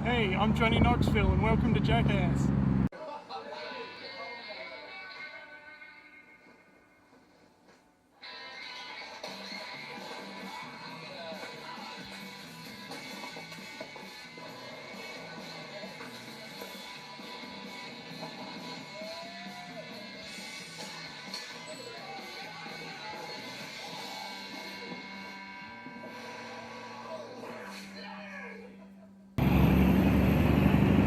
Hey, I'm Johnny Knoxville and welcome to Jackass.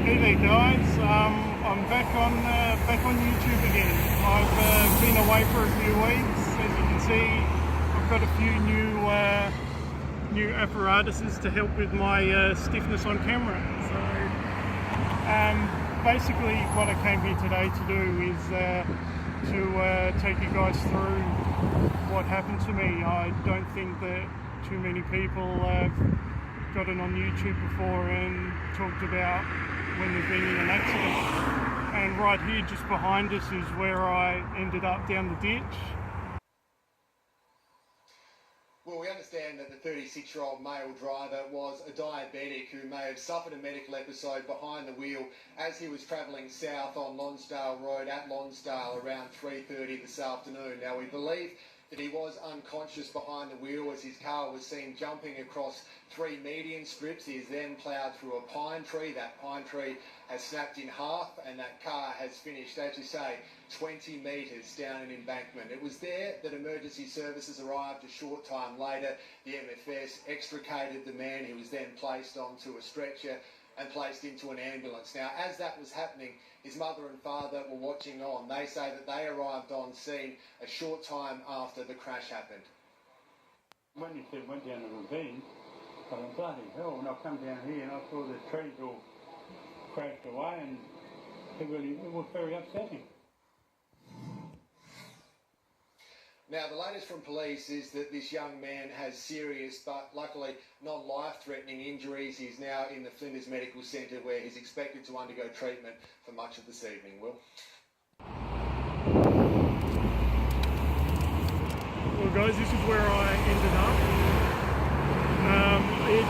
Hey there guys, I'm back on YouTube again. I've been away for a few weeks. As you can see, I've got a few new apparatuses to help with my stiffness on camera. So basically what I came here today to do is to take you guys through what happened to me. I don't think that too many people have gotten on YouTube before and talked about when they've been in an accident. And right here just behind us is where I ended up down the ditch. Well, we understand that the 36-year-old male driver was a diabetic who may have suffered a medical episode behind the wheel as he was travelling south on Lonsdale Road at Lonsdale around 3:30 this afternoon. Now, we believe that he was unconscious behind the wheel as his car was seen jumping across 3 median strips. He is then ploughed through a pine tree. That pine tree has snapped in half and that car has finished, as you say, 20 metres down an embankment. It was there that emergency services arrived a short time later. The MFS extricated the man. He was then placed onto a stretcher and placed into an ambulance. Now, as that was happening, his mother and father were watching on. They say that they arrived on scene a short time after the crash happened. When he said went down the ravine, I thought, bloody hell, when I come down here and I saw the trees all crashed away, and it was very upsetting. Now, the latest from police is that this young man has serious but luckily non-life-threatening injuries. He's now in the Flinders Medical Centre where he's expected to undergo treatment for much of this evening. Will? Well guys, this is where I ended up. It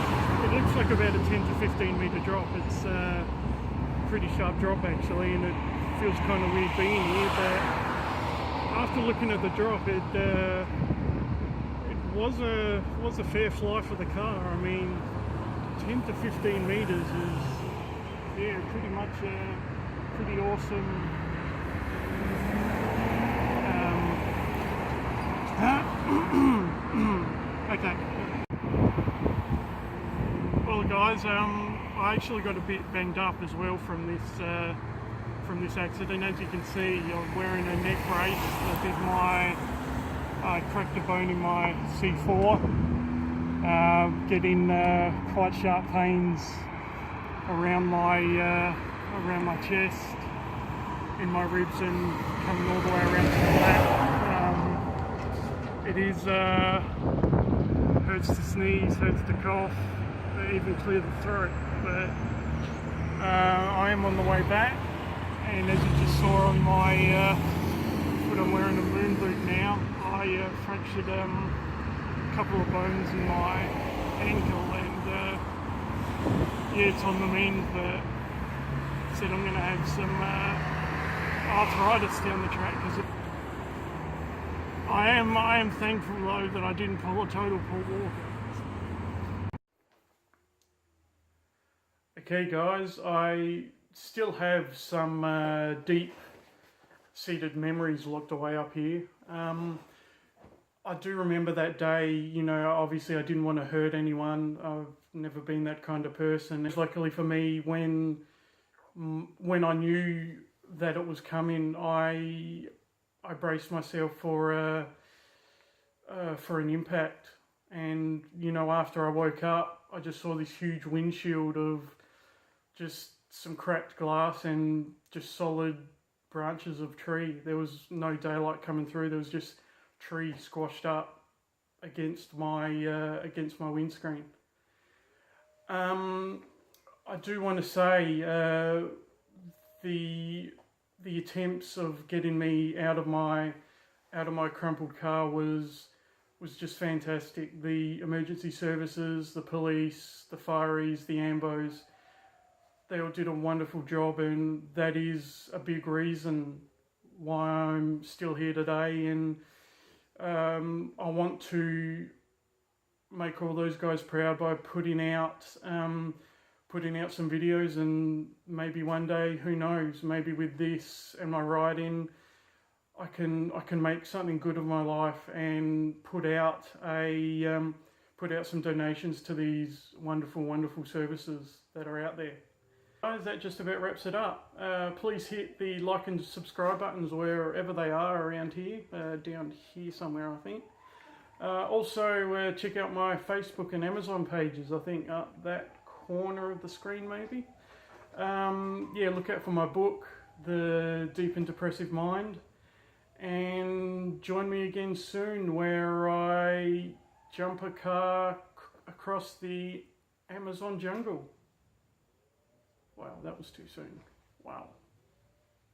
looks like about a 10 to 15 metre drop. It's a pretty sharp drop actually, and it feels kind of weird being here, but after looking at the drop, it was a fair fly for the car. I mean, 10 to 15 metres is, yeah, pretty much a pretty awesome okay. Well guys, I actually got a bit banged up as well from this accident. As you can see, I'm wearing a neck brace. I cracked a bone in my C4, getting quite sharp pains around my chest, in my ribs, and coming all the way around to the back. It is hurts to sneeze, hurts to cough, even clear the throat, but I am on the way back. And as you just saw on my foot, I'm wearing a moon boot now. I fractured a couple of bones in my ankle, and yeah, it's on the mend, but said I'm going to have some arthritis down the track, because I am thankful though that I didn't pull a total Paul Walker. Okay guys, I still have some deep-seated memories locked away up here. I do remember that day. You know, obviously I didn't want to hurt anyone. I've never been that kind of person. Luckily for me, when I knew that it was coming, I braced myself for an impact. And you know, after I woke up, I just saw this huge windshield of just some cracked glass and just solid branches of tree. There was no daylight coming through. There was just tree squashed up against my windscreen. I do want to say the attempts of getting me out of my crumpled car was just fantastic. The emergency services, the police, the fireys, the ambos, they all did a wonderful job, and that is a big reason why I'm still here today. And I want to make all those guys proud by putting out some videos, and maybe one day, who knows, maybe with this and my writing, I can make something good of my life and put out some donations to these wonderful services that are out there. Guys, that just about wraps it up. Please hit the like and subscribe buttons wherever they are around here, down here somewhere I think. Also check out my Facebook and Amazon pages, I think up that corner of the screen maybe. Yeah, look out for my book, The Deep and Depressive Mind, and join me again soon where I jump a car across the Amazon jungle. Wow, that was too soon. Wow.